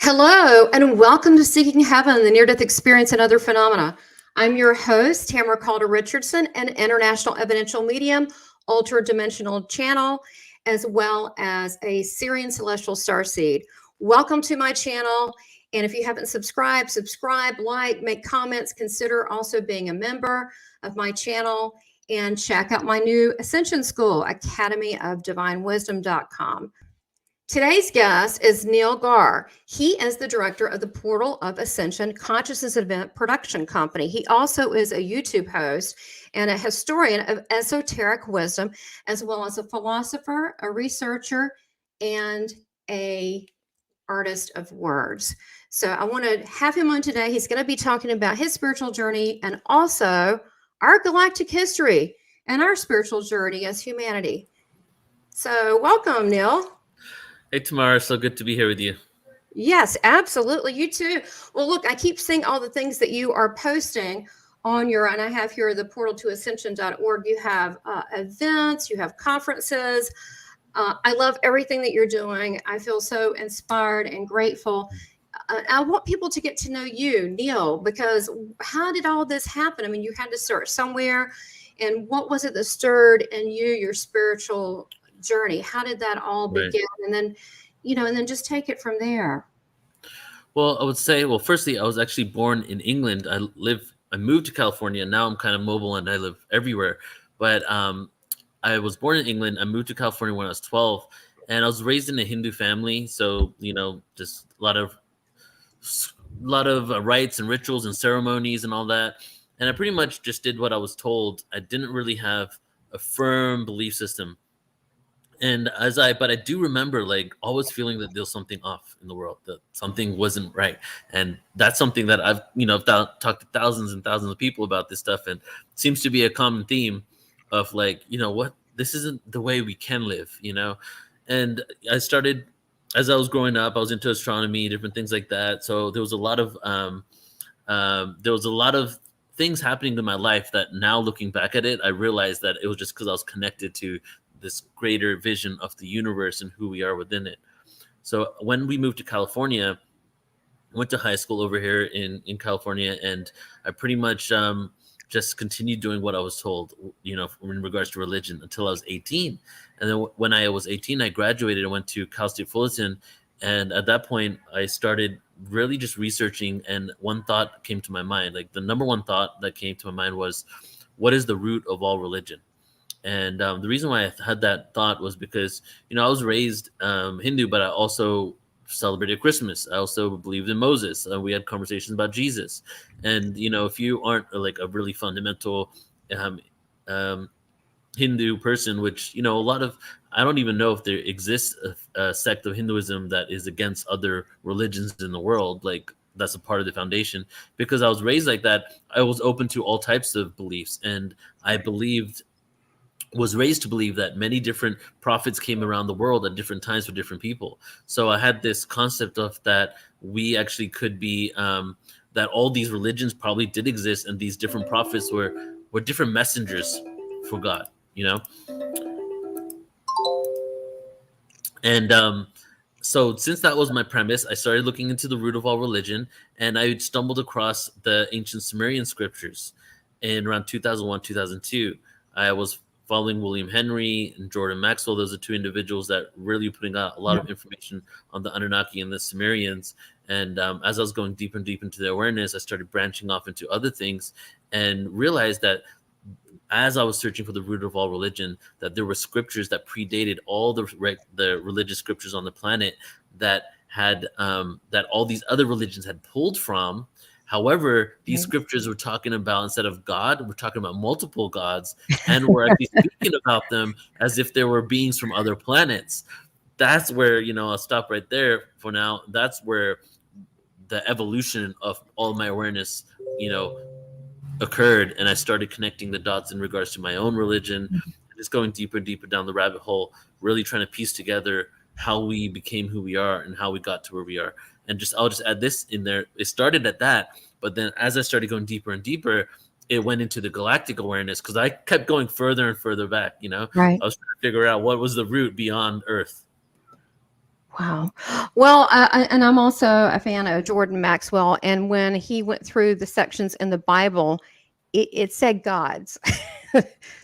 Hello, and welcome to Seeking Heaven, the near death experience and other phenomena. I'm your host, Tamara Calder Richardson, an international evidential medium, ultra dimensional channel, as well as a Syrian celestial starseed. Welcome to my channel. And if you haven't subscribe, like, make comments, consider also being a member of my channel and check out my new Ascension School, academyofdivinewisdom.com. Today's guest is Neil Gaur. He is the director of the Portal of Ascension Consciousness Event Production Company. He also is a YouTube host and a historian of esoteric wisdom, as well as a philosopher, a researcher, and a artist of words. So I want to have him on today. He's going to be talking about his spiritual journey and also our galactic history and our spiritual journey as humanity. So welcome, Neil. Hey, Tamara, so good to be here with you. Yes, absolutely. You too. Well, look, I keep seeing all the things that you are posting on your, and I have here the portal2ascension.org. You have events, you have conferences. I love everything that you're doing. I feel so inspired and grateful. I want people to get to know you, Neil, because how did all this happen? I mean, you had to start somewhere. And what was it that stirred in you, your spiritual journey? How did that all begin? And then, and then just take it from there. Well, I would say, firstly, I was actually born in England. I moved to California, and now I'm kind of mobile and I live everywhere. But I was born in England. I moved to California when I was 12, and I was raised in a Hindu family. So, just a lot of rites and rituals and ceremonies and all that. And I pretty much just did what I was told. I didn't really have a firm belief system. And but I do remember always feeling that there's something off in the world, that something wasn't right. And that's something that I've talked to thousands and thousands of people about this stuff. And it seems to be a common theme of this isn't the way we can live, And I started, as I was growing up, I was into astronomy, different things like that. So there was a lot of things happening in my life that now looking back at it, I realized that it was just because I was connected to this greater vision of the universe and who we are within it. So when we moved to California, I went to high school over here in California, and I pretty much just continued doing what I was told, in regards to religion until I was 18. And then when I was 18, I graduated and went to Cal State Fullerton. And at that point, I started really just researching, and one thought came to my mind. The number one thought that came to my mind was, what is the root of all religion? And the reason why I had that thought was because, I was raised Hindu, but I also celebrated Christmas. I also believed in Moses. We had conversations about Jesus. And, if you aren't a really fundamental Hindu person, which, I don't even know if there exists a sect of Hinduism that is against other religions in the world. That's a part of the foundation. Because I was raised like that, I was open to all types of beliefs. And I was raised to believe that many different prophets came around the world at different times for different people. So I had this concept of that we actually could be, that all these religions probably did exist, and these different prophets were different messengers for God, And so since that was my premise, I started looking into the root of all religion, and I stumbled across the ancient Sumerian scriptures in around 2001, 2002. I was following William Henry and Jordan Maxwell. Those are two individuals that really putting out a lot of information on the Anunnaki and the Sumerians. And as I was going deeper and deeper into their awareness, I started branching off into other things and realized that as I was searching for the root of all religion, that there were scriptures that predated all the religious scriptures on the planet that had that all these other religions had pulled from. However, these scriptures were talking about, instead of God, we're talking about multiple gods, and we're actually speaking about them as if they were beings from other planets. That's where, I'll stop right there for now. That's where the evolution of all my awareness, occurred, and I started connecting the dots in regards to my own religion, just going deeper and deeper down the rabbit hole, really trying to piece together how we became who we are and how we got to where we are. And I'll just add this in there. It started at that, but then as I started going deeper and deeper, it went into the galactic awareness, because I kept going further and further back. Right. I was trying to figure out what was the root beyond Earth. Wow. Well, and I'm also a fan of Jordan Maxwell. And when he went through the sections in the Bible, it said gods.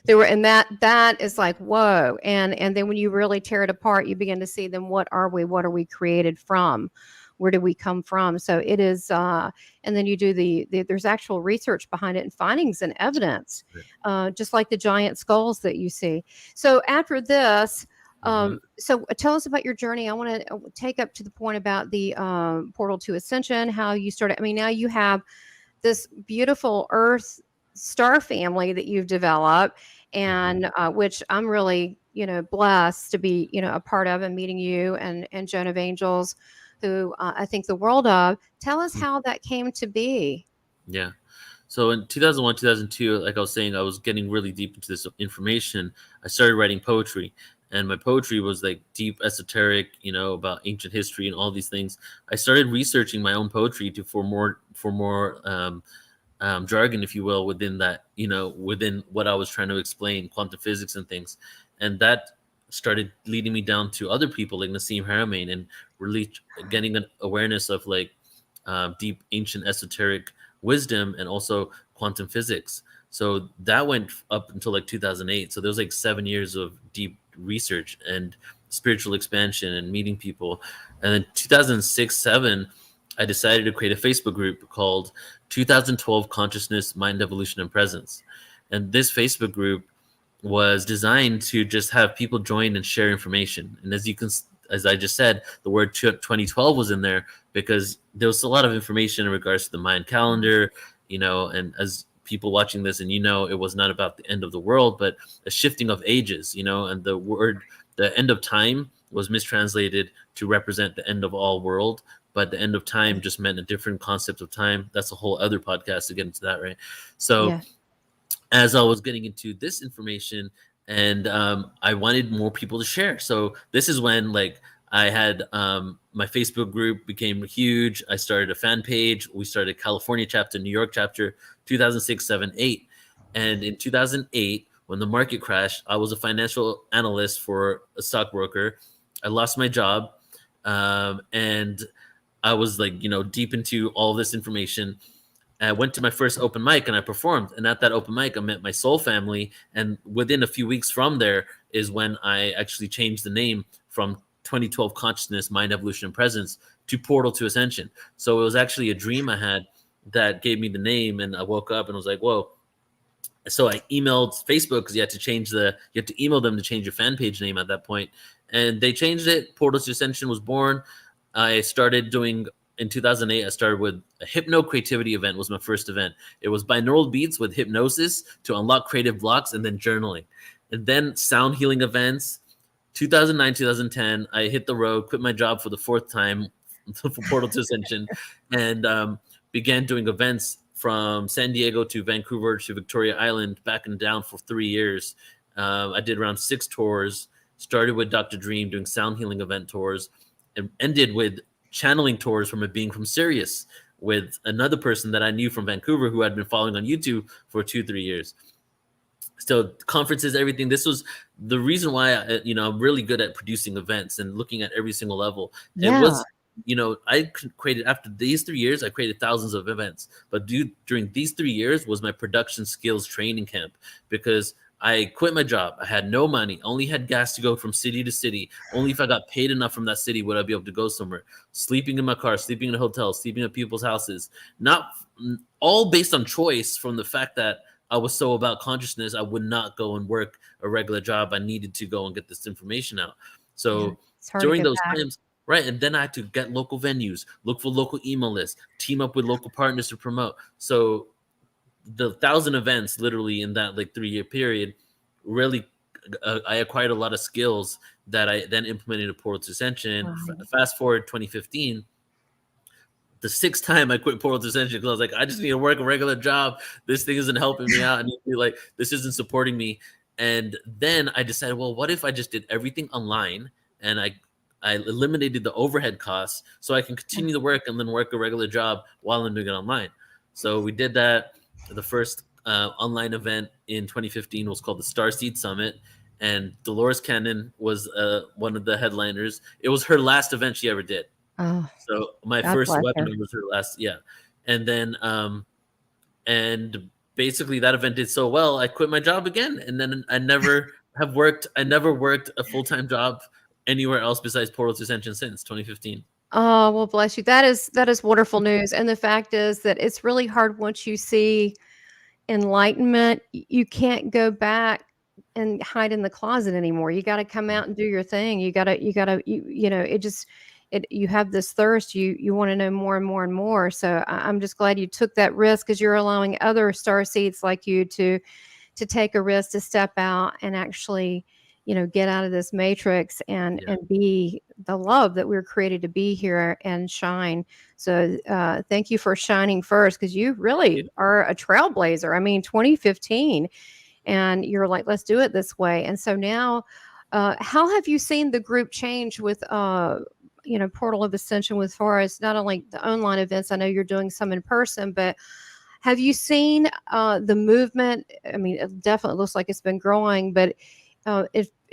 There were, and that is like whoa. And then when you really tear it apart, you begin to see then what are we? What are we created from? Where do we come from? So it is, and then you do there's actual research behind it and findings and evidence, just like the giant skulls that you see. So after this, Mhm. so tell us about your journey. I want to take up to the point about the portal to ascension, how you started. I mean, now you have this beautiful Earth star family that you've developed, Mhm. and which I'm really, blessed to be, a part of, and meeting you and Joan of Angels, who I think the world of. Tell us Mhm. how that came to be. Yeah. So in 2001, 2002, like I was saying, I was getting really deep into this information. I started writing poetry, and my poetry was like deep esoteric, about ancient history and all these things. I started researching my own poetry for more jargon, if you will, within that, within what I was trying to explain, quantum physics and things, and that started leading me down to other people like Nassim Haramein, and really getting an awareness of like deep ancient esoteric wisdom and also quantum physics. So that went up until like 2008. So there was like 7 years of deep research and spiritual expansion and meeting people. And then 2006, 7, I decided to create a Facebook group called 2012 Consciousness, Mind Evolution, and Presence. And this Facebook group was designed to just have people join and share information. And as I just said, the word 2012 was in there because there was a lot of information in regards to the Mayan calendar, and as people watching this, and it was not about the end of the world, but a shifting of ages, and the end of time was mistranslated to represent the end of all world, but the end of time just meant a different concept of time. That's a whole other podcast to get into that, right? So Yeah. as I was getting into this information, and I wanted more people to share. So this is when like I had my Facebook group became huge. I started a fan page. We started California chapter, New York chapter, 2006, 7, 8. And in 2008, when the market crashed, I was a financial analyst for a stockbroker. I lost my job, and I was like, deep into all this information. I went to my first open mic and I performed. And at that open mic, I met my soul family. And within a few weeks from there is when I actually changed the name from 2012 Consciousness, Mind, Evolution, and Presence to Portal to Ascension. So it was actually a dream I had that gave me the name. And I woke up and was like, whoa. So I emailed Facebook because you had to email them to change your fan page name at that point. And they changed it. Portal to Ascension was born. I started doing in 2008. I started with a hypno creativity event. Was my first event. It was binaural beats with hypnosis to unlock creative blocks, and then journaling, and then sound healing events. 2009, 2010, I hit the road, quit my job for the fourth time for Portal to Ascension, and began doing events from San Diego to Vancouver to Victoria Island, back and down for 3 years. I did around 6 tours. Started with Dr. Dream doing sound healing event tours, and ended with channeling tours from a being from Sirius with another person that I knew from Vancouver who I'd been following on YouTube for 2-3 years. So conferences, everything. This was the reason why I'm really good at producing events and looking at every single level. It Yeah. was, I created after these 3 years, I created thousands of events. But during these 3 years was my production skills training camp, because I quit my job. I had no money, only had gas to go from city to city. Only if I got paid enough from that city would I be able to go somewhere. Sleeping in my car, sleeping in a hotel, sleeping at people's houses. Not all based on choice, from the fact that I was so about consciousness, I would not go and work a regular job. I needed to go and get this information out. Yeah. So It's hard to during go those back. times, right, and then I had to get local venues, look for local email lists, team up with local partners to promote. So the 1,000 events, literally in that like 3 year period, really, I acquired a lot of skills that I then implemented at Portal to Ascension. Right. Fast forward 2015, the sixth time I quit Portal to Ascension, because I was like, I just need to work a regular job. This thing isn't helping me out. I need to be like, this isn't supporting me. And then I decided, well, what if I just did everything online, and I eliminated the overhead costs so I can continue to work and then work a regular job while I'm doing it online. So we did that. The first online event in 2015 was called the Starseed Summit. and Dolores Cannon was one of the headliners. It was her last event she ever did. Oh, So my God first bless her. webinar was her last, yeah. And then and basically that event did so well, I quit my job again, and then I never worked a full-time job anywhere else besides Portal to Ascension since 2015. Oh, well, bless you. That is wonderful news. And the fact is that it's really hard once you see enlightenment, you can't go back and hide in the closet anymore. You got to come out and do your thing. You know, it just, you have this thirst. You want to know more and more and more. So I'm just glad you took that risk, because you're allowing other star seeds like you to take a risk, to step out and actually, you know, get out of this matrix and Yeah. be the love that we're created to be here and shine. So thank you for shining first, because you really are a trailblazer. I mean, 2015, and you're like, let's do it this way. And so now, how have you seen the group change with you know, Portal of Ascension, with far as not only the online events? I know you're doing some in person, but have you seen the movement? I mean, it definitely looks like it's been growing, but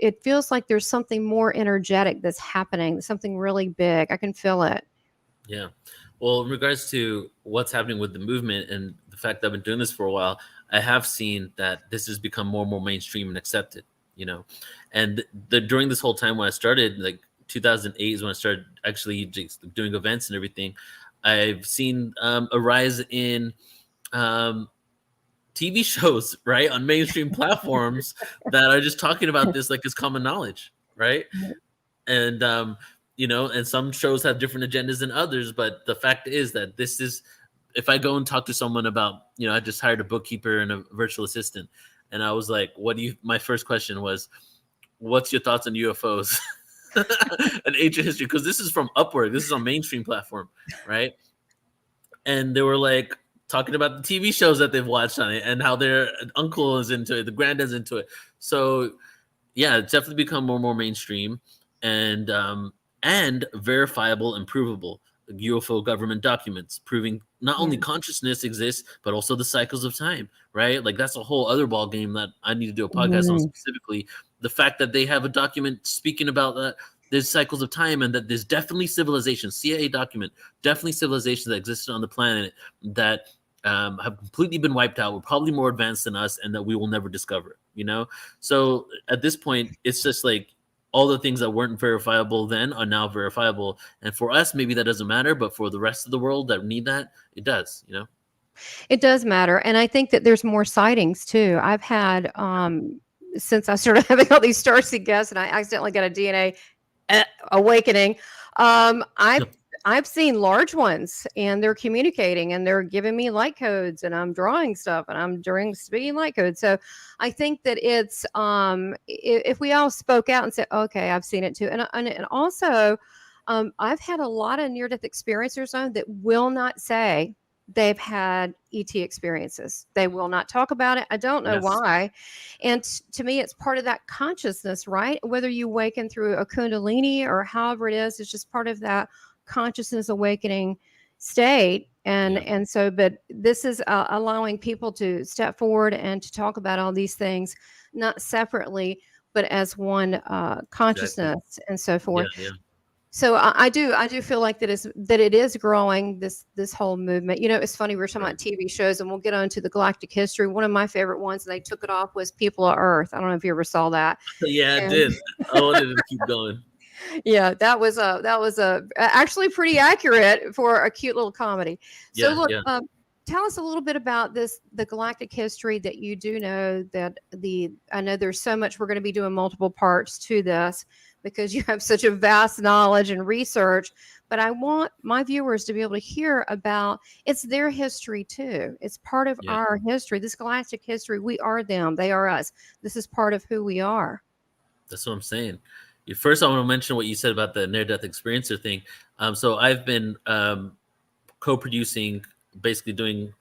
it feels like there's something more energetic that's happening, something really big. I can feel it. Yeah. Well, in regards to what's happening with the movement and the fact that I've been doing this for a while, I have seen that this has become more and more mainstream and accepted, you know. And during this whole time when I started, like 2008 is when I started actually just doing events and everything. I've seen a rise in TV shows, right, on mainstream platforms that are just talking about this like it's common knowledge, right? And you know, and some shows have different agendas than others, but the fact is that this is, if I go and talk to someone about, you know, I just hired a bookkeeper and a virtual assistant, and I was like, what do you, my first question was, what's your thoughts on UFOs and ancient history? Because this is from Upward, this is on mainstream platform, right? And they were like talking about the TV shows that they've watched on it and how their uncle is into it, the granddad's into it. So yeah, it's definitely become more and more mainstream, and verifiable and provable. UFO government documents proving not only Yeah. consciousness exists, but also the cycles of time, right? Like that's a whole other ball game that I need to do a podcast on Mhm. specifically. The fact that they have a document speaking about that there's cycles of time, and that there's definitely civilizations, CIA document, definitely civilizations that existed on the planet that have completely been wiped out. We're probably more advanced than us, and that we will never discover. You know, so at this point, it's just like all the things that weren't verifiable then are now verifiable. And for us, maybe that doesn't matter, but for the rest of the world that need that, it does, you know? It does matter. And I think that there's more sightings too. I've had, since I started having all these starseed guests and I accidentally got a DNA awakening, I've seen large ones, and they're communicating and they're giving me light codes, and I'm drawing stuff and I'm drawing speaking light codes. So I think that it's if we all spoke out and said, okay, I've seen it too. And also I've had a lot of near death experiencers on that will not say they've had ET experiences. They will not talk about it. I don't know Yes. why. And to me, it's part of that consciousness, right? Whether you awaken through a Kundalini or however it is, it's just part of that consciousness awakening state. Yeah. And so, but this is allowing people to step forward and to talk about all these things, not separately, but as one Exactly. consciousness and so Yeah. forth. Yeah. So I do feel like that it is growing, this whole movement. You know, it's funny, we were talking Right. about TV shows, and we'll get on to the Galactic history. One of my favorite ones, and they took it off, was People of Earth. I don't know if you ever saw that. Yeah, I And did. I wanted to keep going. yeah, that was actually pretty accurate for a cute little comedy. So Yeah. look, Yeah. tell us a little bit about the Galactic history that you do know. That I know there's so much, we're going to be doing multiple parts to this because you have such a vast knowledge and research. But I want my viewers to be able to hear about, it's their history too. It's part of Yeah. our history. This galactic history, we are them, they are us. This is part of who we are. That's what I'm saying. First, I want to mention what you said about the near-death experiencer thing. So I've been co-producing, basically doing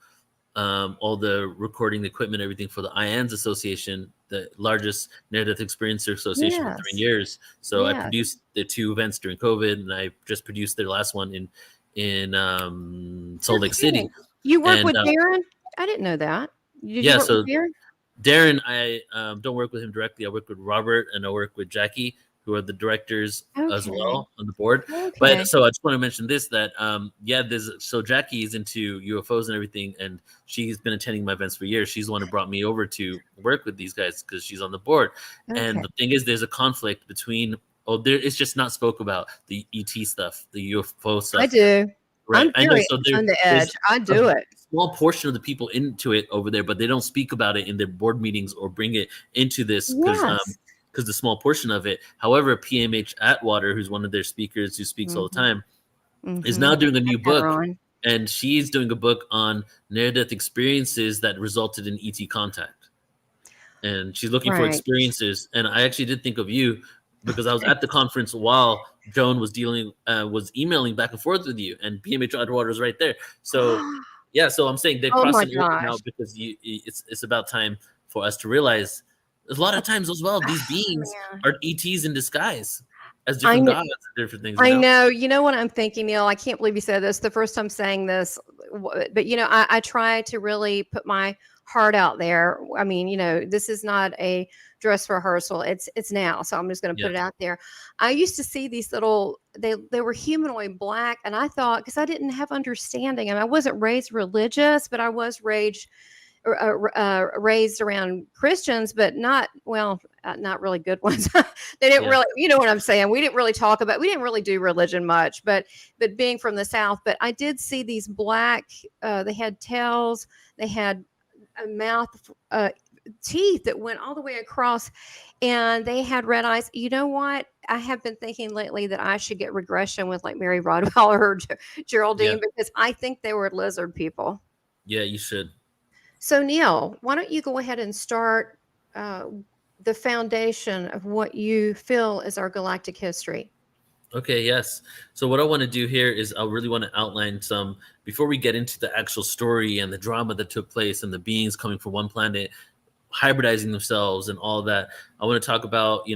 all the recording equipment, everything for the IANS Association, the largest near-death experiencer association for 3 Yes. years. So I Yes. produced the 2 events during COVID, and I just produced their last one in Salt You're Lake City. kidding. You work And with Darren? I didn't know that. Did you yeah, work with so Darren? Darren, I don't work with him directly. I work with Robert and I work with Jackie, who are the directors as Okay. well on the board. But Okay. so I just want to mention this that yeah, there's so Jackie is into UFOs and everything, and she's been attending my events for years. She's the one who brought me over to work with these guys because she's on the board. And Okay. the thing is, there's a conflict between there. It's just not spoke about the ET stuff, the UFO I stuff. do. Right. I'm I know. very So on the there's edge. I a do it. small portion of the people into it over there, but they don't speak about it in their board meetings or bring it into this Yes. because the small portion of it. However, PMH Atwater, who's one of their speakers who speaks all the Mm-hmm. time, is Mm-hmm. now doing a I've new had her book, on. and she's doing a book on near-death experiences that resulted in ET contact, and she's looking for Right. experiences. And I actually did think of you because I was at the conference while Joan was was emailing back and forth with you, and PMH Atwater was right there. So yeah, so I'm saying they're Oh my crossing over now gosh. because it's about time for us to realize a lot of times as well these beings Man. are ETs in disguise as I different gods and different things, you I know? know. You know what I'm thinking, Neil? I can't believe you said this. The first time saying this, but I try to really put my heart out there. I mean, this is not a dress rehearsal. It's now, so I'm just going to Yeah, put it out there. I used to see these little. They were humanoid black, and I thought because I didn't have understanding. I mean, I wasn't raised religious, but I was raised around Christians, but not really good ones. They didn't yeah, really, you know what I'm saying. We didn't really do religion much, but being from the South, but I did see these black. They had tails, they had a mouth, teeth that went all the way across, and they had red eyes. You know what? I have been thinking lately that I should get regression with like Mary Rodwell or yeah, Geraldine because I think they were lizard people. yeah. You should. So, Neil, why don't you go ahead and start uh, the foundation of what you feel is our galactic history? Okay, yes. So what I want to do here is I really want to outline some before we get into the actual story and the drama that took place and the beings coming from one planet hybridizing themselves and all that. I want to talk about,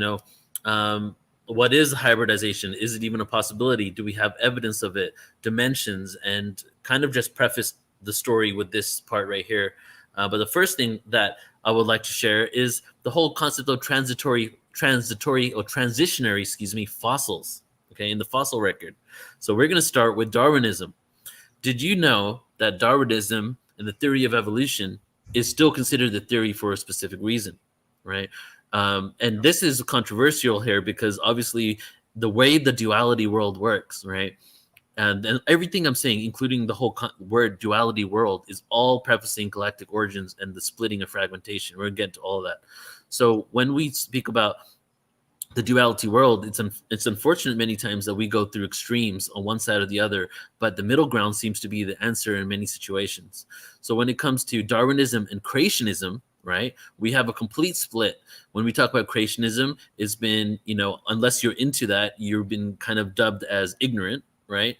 what is hybridization? Is it even a possibility? Do we have evidence of it? Dimensions, and kind of just preface the story with this part right here. But the first thing that I would like to share is the whole concept of transitory or transitionary, fossils. Okay, in the fossil record. So we're going to start with Darwinism. Did you know that Darwinism and the theory of evolution is still considered the theory for a specific reason, right? And this is controversial here because obviously the way the duality world works, right? And everything I'm saying, including the whole word duality world, is all prefacing galactic origins and the splitting of fragmentation. We're going to get into all of that. So when we speak about the duality world, it's unfortunate many times that we go through extremes on one side or the other, but the middle ground seems to be the answer in many situations. So when it comes to Darwinism and creationism, right, we have a complete split. When we talk about creationism, it's been, unless you're into that, you've been kind of dubbed as ignorant, right?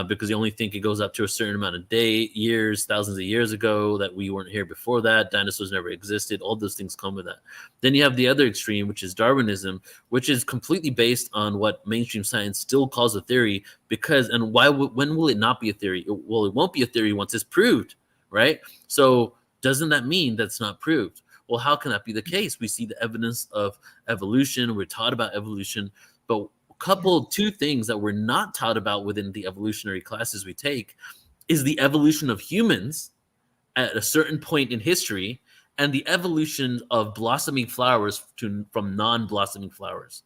Because you only think it goes up to a certain amount of years, thousands of years ago, that we weren't here before that. Dinosaurs never existed. All those things come with that. Then you have the other extreme, which is Darwinism, which is completely based on what mainstream science still calls a theory. And when will it not be a theory? Well, it won't be a theory once it's proved, right? So doesn't that mean that's not proved? Well, how can that be the case? We see the evidence of evolution. We're taught about evolution, but two things that we're not taught about within the evolutionary classes we take is the evolution of humans at a certain point in history and the evolution of blossoming flowers from non-blossoming flowers.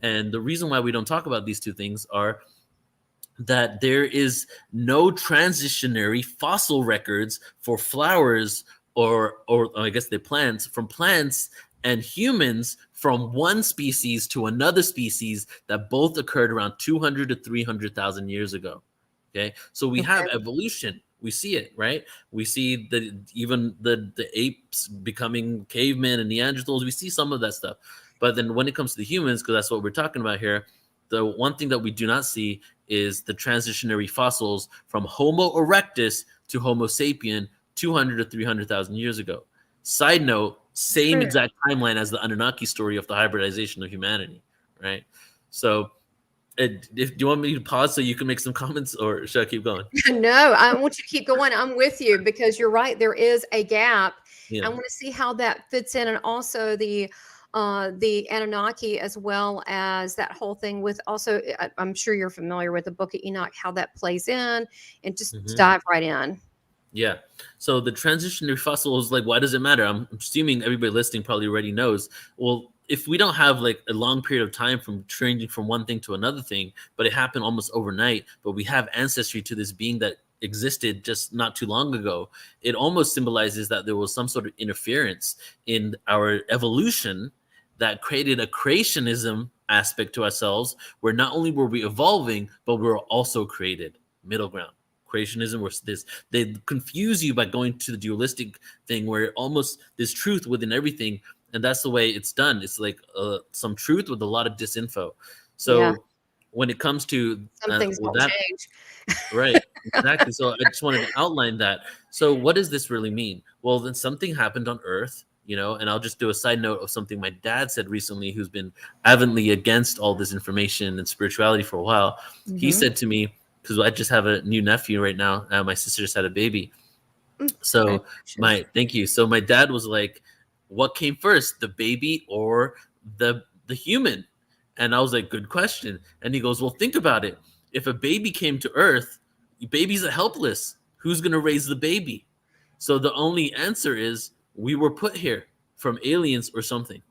And the reason why we don't talk about these two things are that there is no transitionary fossil records for flowers or I guess they're plants and humans from one species to another species that both occurred around 200 to 300,000 years ago. Okay, so we have Okay. evolution. We see it, right? We see even the apes becoming cavemen and Neanderthals. We see some of that stuff, but then when it comes to the humans, because that's what we're talking about here, the one thing that we do not see is the transitionary fossils from Homo erectus to Homo sapien 200 to 300,000 years ago. Side note, same True. exact timeline as the Anunnaki story of the hybridization of humanity, right? So, do you want me to pause so you can make some comments, or should I keep going? No, I want you to keep going. I'm with you because you're right. There is a gap. I Yeah. want to see how that fits in, and also the Anunnaki, as well as that whole thing with also. I'm sure you're familiar with the Book of Enoch, how that plays in, and just Mhm. dive right in. Yeah. So the transitionary fossil is like, why does it matter? I'm assuming everybody listening probably already knows. Well, if we don't have like a long period of time from changing from one thing to another thing, but it happened almost overnight, but we have ancestry to this being that existed just not too long ago, it almost symbolizes that there was some sort of interference in our evolution that created a creationism aspect to ourselves, where not only were we evolving, but we were also created. Middle ground. Creationism was this, they confuse you by going to the dualistic thing where almost there's truth within everything, and that's the way it's done. It's like some truth with a lot of disinfo. Yeah, So when it comes to some things with don't that, change. right, exactly. So I just wanted to outline that. So what does this really mean? Well, then something happened on Earth, and I'll just do a side note of something my dad said recently, who's been adamantly against all this information and spirituality for a while. He Hmm. said to me, because I just have a new nephew right now. My sister just had a baby. So Congratulations. thank you. So my dad was like, "What came first, the baby or the human?" And I was like, "Good question." And he goes, "Well, think about it. If a baby came to Earth, babies are helpless. Who's gonna raise the baby?" So the only answer is we were put here from aliens or something,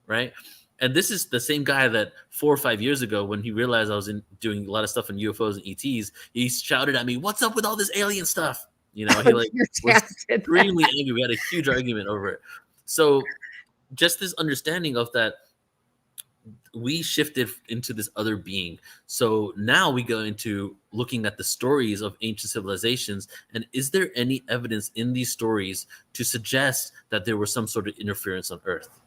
right? And this is the same guy that 4 or 5 years ago, when he realized I was doing a lot of stuff on UFOs and ETs, he shouted at me, "What's up with all this alien stuff?" He like Your was dad did that. extremely angry. We had a huge argument over it. So just this understanding of that, we shifted into this other being. So now we go into looking at the stories of ancient civilizations, and is there any evidence in these stories to suggest that there was some sort of interference on Earth?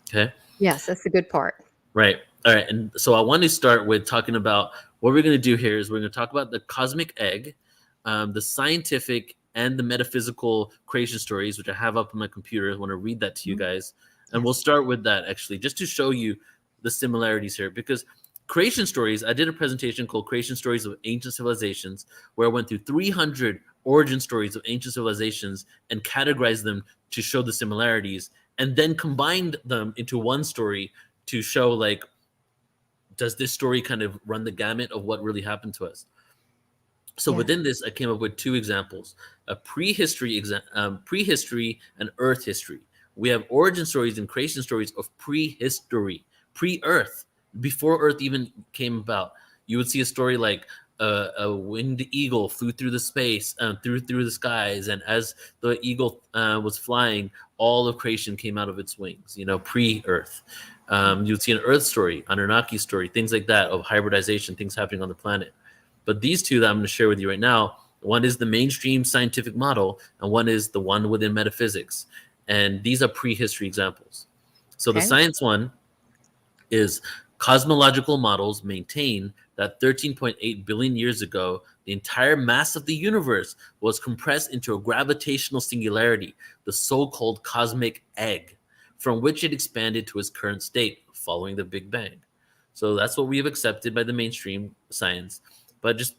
Okay. Yes, that's the good part. Right. All right. And so I want to start with talking about what we're going to do here is we're going to talk about the cosmic egg, the scientific and the metaphysical creation stories, which I have up on my computer. I want to read that to you Mhm. guys. And we'll Yes. start with that actually, just to show you the similarities here. Because creation stories, I did a presentation called Creation Stories of Ancient Civilizations, where I went through 300 origin stories of ancient civilizations and categorized them to show the similarities, and then combined them into one story to show, like, does this story kind of run the gamut of what really happened to us. So Yes. within this, I came up with two examples: a prehistory and Earth history. We have origin stories and creation stories of prehistory, pre-Earth, before Earth even came about. You would see a story like a winged eagle flew through the space, through the skies, and as the eagle was flying, all of creation came out of its wings. Pre-Earth. You'd see an Earth story, Anunnaki story, things like that of hybridization, things happening on the planet. But these two that I'm going to share with you right now, one is the mainstream scientific model, and one is the one within metaphysics. And these are prehistory examples. So the Okay. science one is cosmological models maintain that 13.8 billion years ago, the entire mass of the universe was compressed into a gravitational singularity, the so-called cosmic egg, from which it expanded to its current state following the Big Bang. So that's what we have accepted by the mainstream science. But just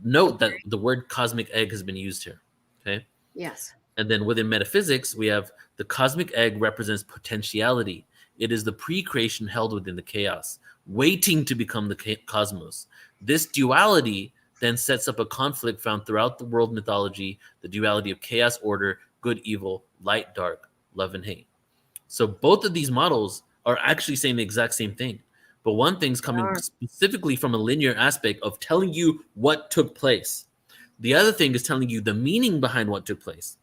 note that Okay. the word cosmic egg has been used here. Okay. Yes. And then within metaphysics, we have the cosmic egg represents potentiality. It is the pre creation held within the chaos, waiting to become the cosmos. This duality then sets up a conflict found throughout the world mythology, the duality of chaos, order, good, evil, light, dark, love, and hate. So both of these models are actually saying the exact same thing. But one thing's They coming are. specifically from a linear aspect of telling you what took place. The other thing is telling you the meaning behind what took place.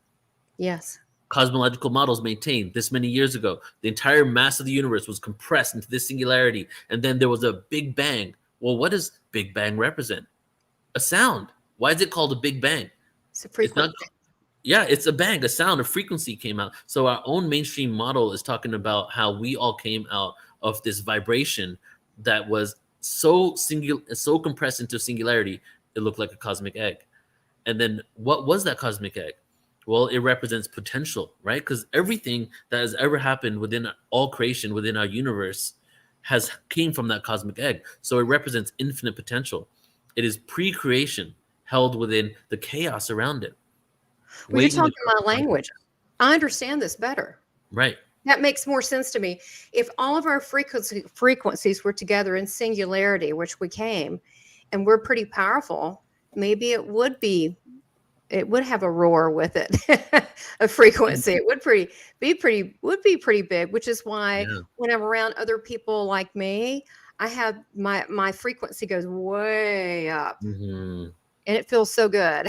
Yes. Cosmological models maintain this many years ago, the entire mass of the universe was compressed into this singularity, and then there was a big bang. Well, what does big bang represent? A sound. Why is it called a big bang? It's a It's not. frequency. Yeah, it's a bang, a sound, a frequency came out. So our own mainstream model is talking about how we all came out of this vibration that was so so compressed into singularity, it looked like a cosmic egg. And then what was that cosmic egg? Well, it represents potential, right? Because everything that has ever happened within all creation, within our universe, has came from that cosmic egg. So it represents infinite potential. It is pre-creation held within the chaos around it, Well, you're waiting to talking come my to language. consciousness. I understand this better. Right. That makes more sense to me. If all of our frequencies were together in singularity, which we came, and we're pretty powerful, maybe it would have a roar with it, a frequency. It would be pretty big, which is why Yeah. when I'm around other people like me, I have my frequency goes way up, Hmm. and it feels so good.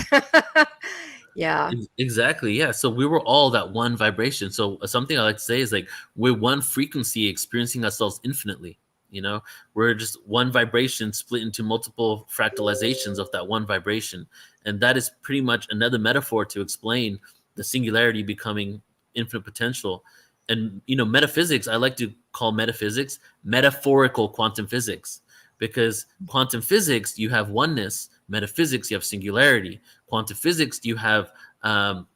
Yeah. Exactly. Yeah. So we were all that one vibration. So something I like to say is like we're one frequency experiencing ourselves infinitely. You know, we're just one vibration split into multiple fractalizations of that one vibration. And that is pretty much another metaphor to explain the singularity becoming infinite potential. And, metaphysics, I like to call metaphysics metaphorical quantum physics because quantum physics, you have oneness, metaphysics, you have singularity. Quantum physics, you have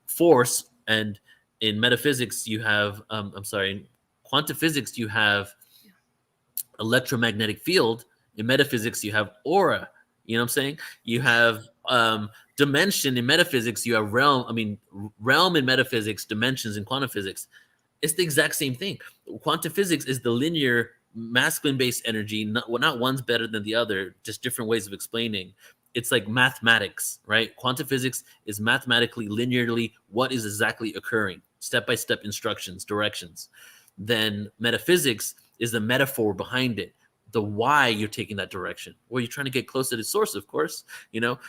force, and in metaphysics, you have in quantum physics, you have electromagnetic field. In metaphysics, you have aura. You know what I'm saying? You have dimension in metaphysics. You have realm. I mean, realm in metaphysics, dimensions in quantum physics. It's the exact same thing. Quantum physics is the linear masculine based energy. Not one's better than the other, just different ways of explaining. It's like mathematics, right? Quantum physics is mathematically, linearly what is exactly occurring, step by step instructions, directions. Then metaphysics is the metaphor behind it, the why you're taking that direction. Well, you're trying to get closer to source, of course,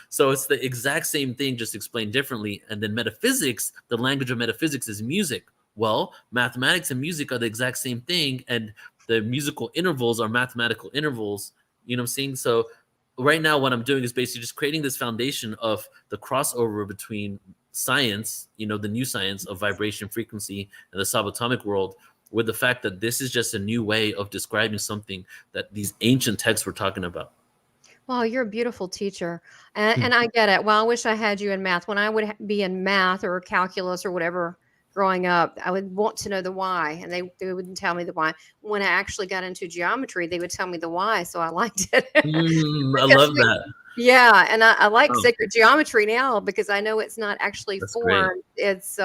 So it's the exact same thing, just explained differently. And then metaphysics, the language of metaphysics is music. Well, mathematics and music are the exact same thing, and the musical intervals are mathematical intervals. You know what I'm saying? So right now, what I'm doing is basically just creating this foundation of the crossover between science, the new science of vibration frequency and the subatomic world, with the fact that this is just a new way of describing something that these ancient texts were talking about. Well, you're a beautiful teacher, and I get it. Well, I wish I had you in math. When I would be in math or calculus or whatever growing up, I would want to know the why, and they wouldn't tell me the why. When I actually got into geometry, they would tell me the why, so I liked it. I Because love that. yeah, and I like Oh, sacred geometry now because I know it's not actually that's great. form; it's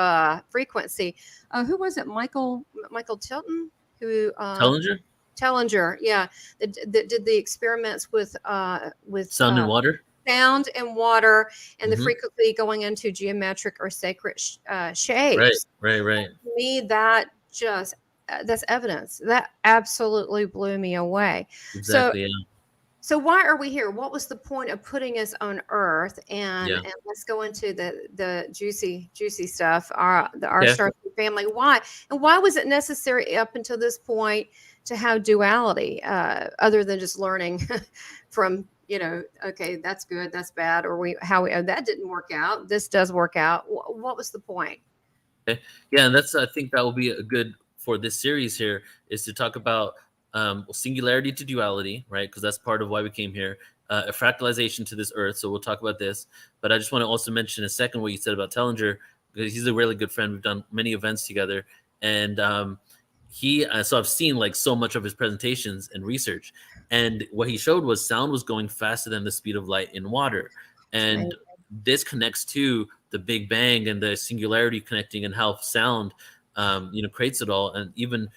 frequency. Who was it? Michael Tilton, who Tellinger, Tellinger, yeah, that did the experiments with sound and water. sound and water and the Hmm. frequency going into geometric or sacred Right, shapes. right, right. To me, that just that's evidence that absolutely blew me away. So Exactly. Yeah. so why are we here? What was the point of putting us on Earth? Yeah. And let's go into the juicy stuff. Our Okay. Star family. Why and why was it necessary up until this point to have duality, other than just learning from okay, that's good, that's bad, or that didn't work out. This does work out. What was the point? Okay. Yeah, and I think that will be a good for this series here is to talk about singularity to duality, right? Because that's part of why we came here. A fractalization to this earth. So we'll talk about this. But I just want to also mention a second what you said about Tellinger, because he's a really good friend. We've done many events together, and so I've seen like so much of his presentations and research, and what he showed was sound was going faster than the speed of light in water, It's and amazing. this connects to the Big Bang and the singularity connecting and how sound, creates it all. And even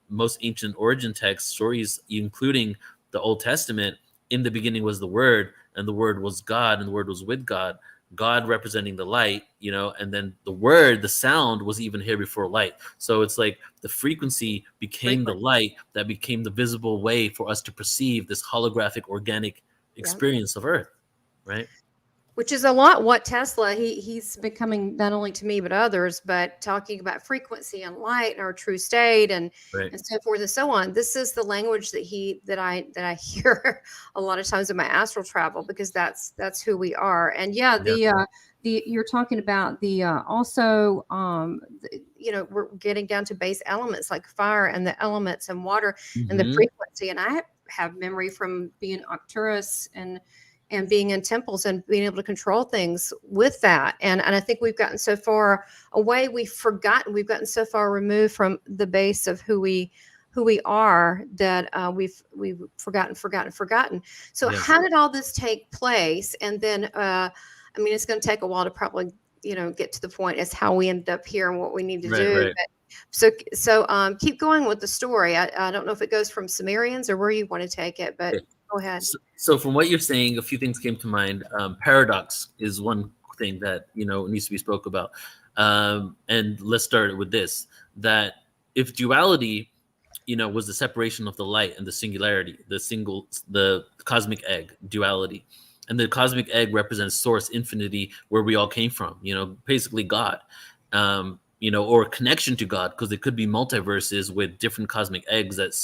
most ancient origin text stories, including the Old Testament, in the beginning was the Word, and the Word was God, and the Word was with God. God representing the light, and then the word, the sound was even here before light. So it's like the frequency became the Frequent. light that became the visible way for us to perceive this holographic organic Yeah. experience of Earth, right? Which is a lot what Tesla, he's becoming not only to me but others, but talking about frequency and light and our true state Right. and so forth and so on. This is the language that I hear a lot of times in my astral travel, because that's who we are. And yeah, Yeah. the you're talking about the also we're getting down to base elements like fire and the elements and water and the Hmm. frequency. And I have memory from being Arcturus and being in temples and being able to control things with that. And I think we've gotten so far away, we've gotten so far removed from the base of who we are that we've forgotten. So Yeah. how did all this take place? And then I mean, it's going to take a while to probably get to the point as how we end up here and what we need to Right, do. right. But keep going with the story. I don't know if it goes from Sumerians or where you want to take it, but Okay. go ahead. So from what you're saying, a few things came to mind. Paradox is one thing that needs to be spoke about. And let's start with this: that if duality, was the separation of the light and the singularity, the cosmic egg duality, and the cosmic egg represents source, infinity, where we all came from. Basically God. Or connection to God, because it could be multiverses with different cosmic eggs that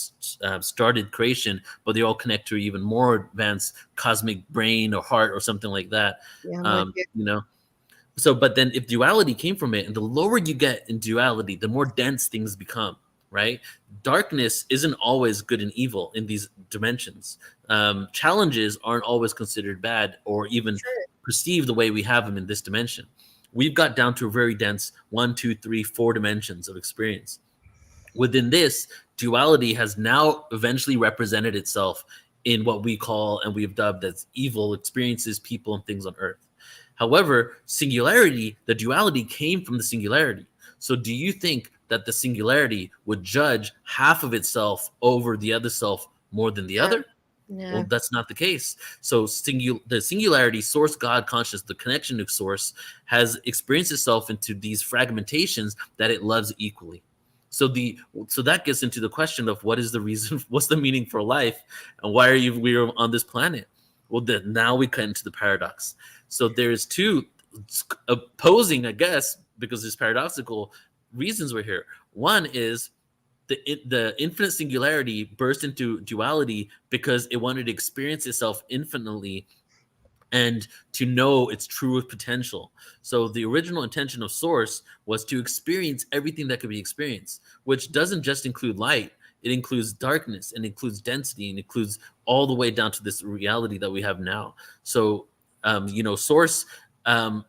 started creation, but they all connect to even more advanced cosmic brain or heart or something like that. Yeah, I'm with you. So, but then if duality came from it, and the lower you get in duality, the more dense things become, right? Darkness isn't always good and evil in these dimensions. Challenges aren't always considered bad or even True. perceived the way we have them in this dimension. We've got down to a very dense 1, 2, 3, 4 dimensions of experience. Within this, duality has now eventually represented itself in what we call and we've dubbed as evil experiences, people, and things on Earth. However, singularity, the duality came from the singularity. So, do you think that the singularity would judge half of itself over the other self more than the No, other? Well, no. that's not the case. So the singularity, source, God, conscious, the connection to source, has experienced itself into these fragmentations that it loves equally. So that gets into the question of what is the reason, what's the meaning for life, and why are we on this planet? Well, then now we come into the paradox. So there's two opposing, I guess, because there's paradoxical reasons we're here. One is the infinite singularity burst into duality because it wanted to experience itself infinitely and to know its true potential. So the original intention of Source was to experience everything that could be experienced, which doesn't just include light. It includes darkness and includes density and includes all the way down to this reality that we have now. So, Source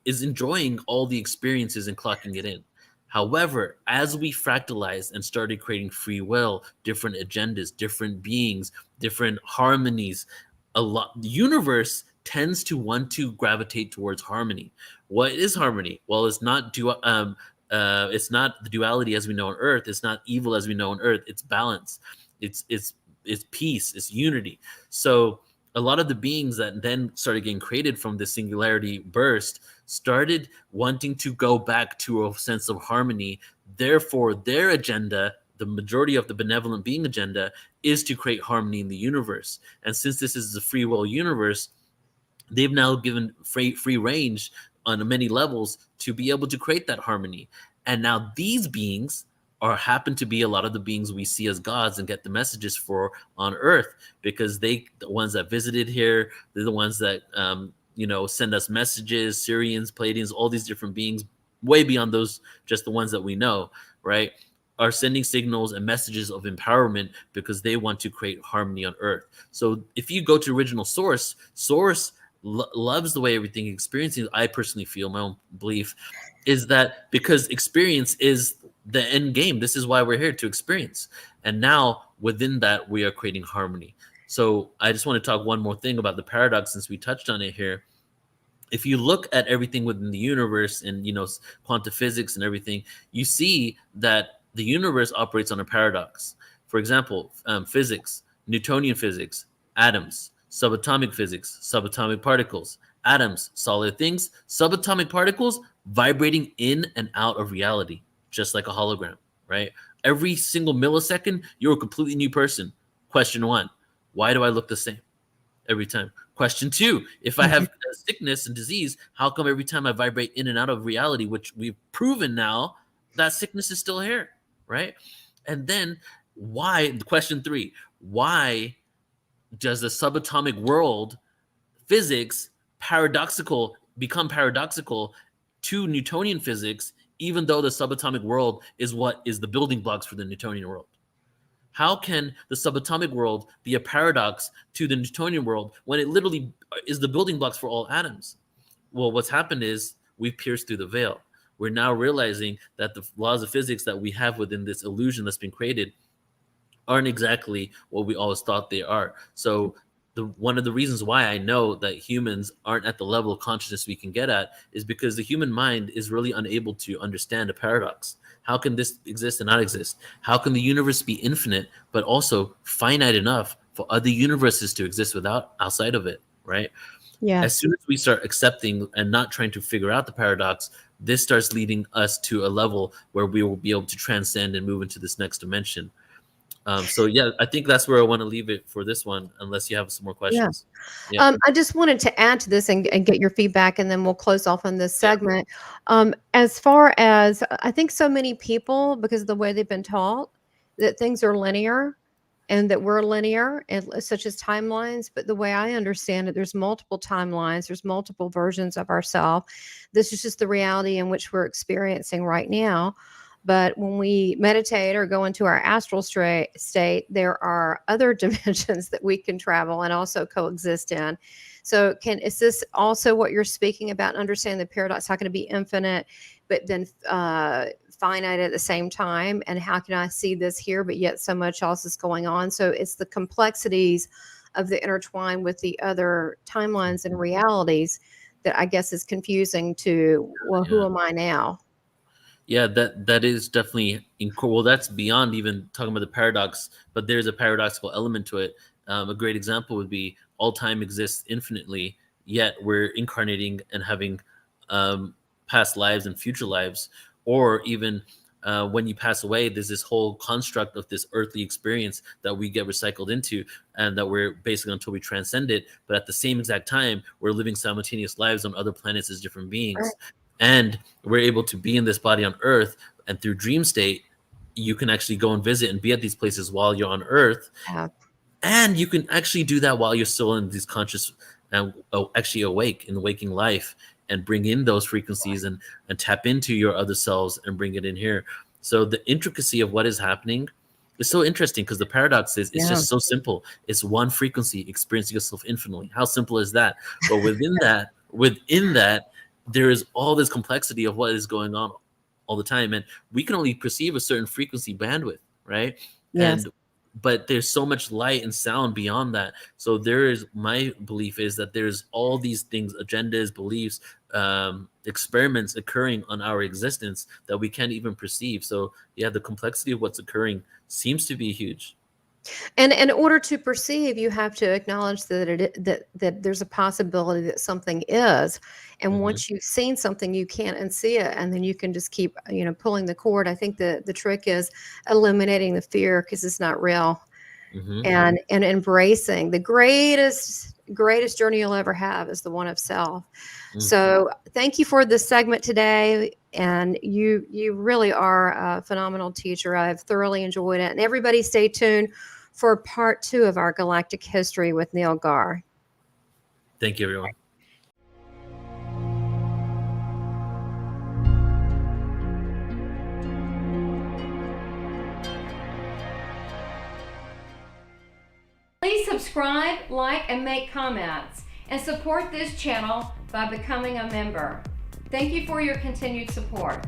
is enjoying all the experiences and clocking it in. However, as we fractalized and started creating free will, different agendas, different beings, different harmonies, the universe tends to want to gravitate towards harmony. What is harmony? Well, it's not the duality as we know on Earth. It's not evil as we know on Earth. It's balance. It's peace. It's unity. So a lot of the beings that then started getting created from this singularity burst started wanting to go back to a sense of harmony. Therefore, their agenda, the majority of the benevolent being agenda, is to create harmony in the universe. And since this is a free will universe, they've now given free range on many levels to be able to create that harmony. And now these beings happen to be a lot of the beings we see as gods and get the messages for on Earth, because the ones that visited here, they're the ones that send us messages. Syrians, Pleiadians, all these different beings, way beyond those, just the ones that we know, right, are sending signals and messages of empowerment because they want to create harmony on Earth. So if you go to original Source loves the way everything experiencing. I personally feel, my own belief is that because experience is the end game. This is why we're here, to experience. And now within that, we are creating harmony. So I just want to talk one more thing about the paradox, since we touched on it here. If you look at everything within the universe and quantum physics and everything, you see that the universe operates on a paradox. For example, physics, Newtonian physics, atoms, subatomic physics, subatomic particles, atoms, solid things, subatomic particles vibrating in and out of reality, just like a hologram, right? Every single millisecond, you're a completely new person. Question one, why do I look the same every time? Question two, if I have a sickness and disease, how come every time I vibrate in and out of reality, which we've proven now, that sickness is still here, right? And then question three, why does the subatomic world physics become paradoxical to Newtonian physics, even though the subatomic world is what is the building blocks for the Newtonian world? How can the subatomic world be a paradox to the Newtonian world when it literally is the building blocks for all atoms? Well, what's happened is we've pierced through the veil. We're now realizing that the laws of physics that we have within this illusion that's been created aren't exactly what we always thought they are. So one of the reasons why I know that humans aren't at the level of consciousness we can get at is because the human mind is really unable to understand a paradox. How can this exist and not exist? How can the universe be infinite but also finite enough for other universes to exist without outside of it, right? As Yes. soon as we start accepting and not trying to figure out the paradox, this starts leading us to a level where we will be able to transcend and move into this next dimension. So yeah, I think that's where I want to leave it for this one, unless you have some more Yeah. questions. Yeah, I just wanted to add to this and get your feedback, and then we'll close off on this yeah, segment. As far as I think so many people, because of the way they've been taught, that things are linear and that we're linear, and such as timelines. But the way I understand it, there's multiple timelines, there's multiple versions of ourselves. This is just the reality in which we're experiencing right now. But when we meditate or go into our astral state, there are other dimensions that we can travel and also coexist in. So, is this also what you're speaking about? Understanding the paradox, how can it be infinite, but then finite at the same time? And how can I see this here, but yet so much else is going on? So, it's the complexities of the intertwine with the other timelines and realities that I guess is confusing to, well, who yeah. am I now? Yeah, that is definitely well. That's beyond even talking about the paradox, but there's a paradoxical element to it. A great example would be all time exists infinitely, yet we're incarnating and having past lives and future lives, or even when you pass away, there's this whole construct of this earthly experience that we get recycled into, and that we're basically until we transcend it. But at the same exact time, we're living simultaneous lives on other planets as different beings, and we're able to be in this body on Earth. And through dream state, you can actually go and visit and be at these places while you're on Earth, Yeah. and you can actually do that while you're still in these conscious and actually awake in waking life, and bring in those frequencies and tap into your other selves and bring it in here. So the intricacy of what is happening is so interesting, because the paradox is it's Yeah. just so simple. It's one frequency experiencing yourself infinitely. How simple is that? But within that there is all this complexity of what is going on all the time, and we can only perceive a certain frequency bandwidth, right? Yes. And but there's so much light and sound beyond that. So there is, my belief is that there's all these things, agendas, beliefs, experiments occurring on our existence that we can't even perceive. So yeah, the complexity of what's occurring seems to be huge. And in order to perceive, you have to acknowledge that that there's a possibility that something is. And Hmm. once you've seen something, you can't unsee it, and then you can just keep, pulling the cord. I think the trick is eliminating the fear because it's not real, Hmm. and embracing the greatest journey you'll ever have is the one of self. Mm. So thank you for this segment today. And you really are a phenomenal teacher. I've thoroughly enjoyed it. And everybody stay tuned for part 2 of our galactic history with Neil Gaur. Thank you, everyone. Please subscribe, like, and make comments, and support this channel by becoming a member. Thank you for your continued support.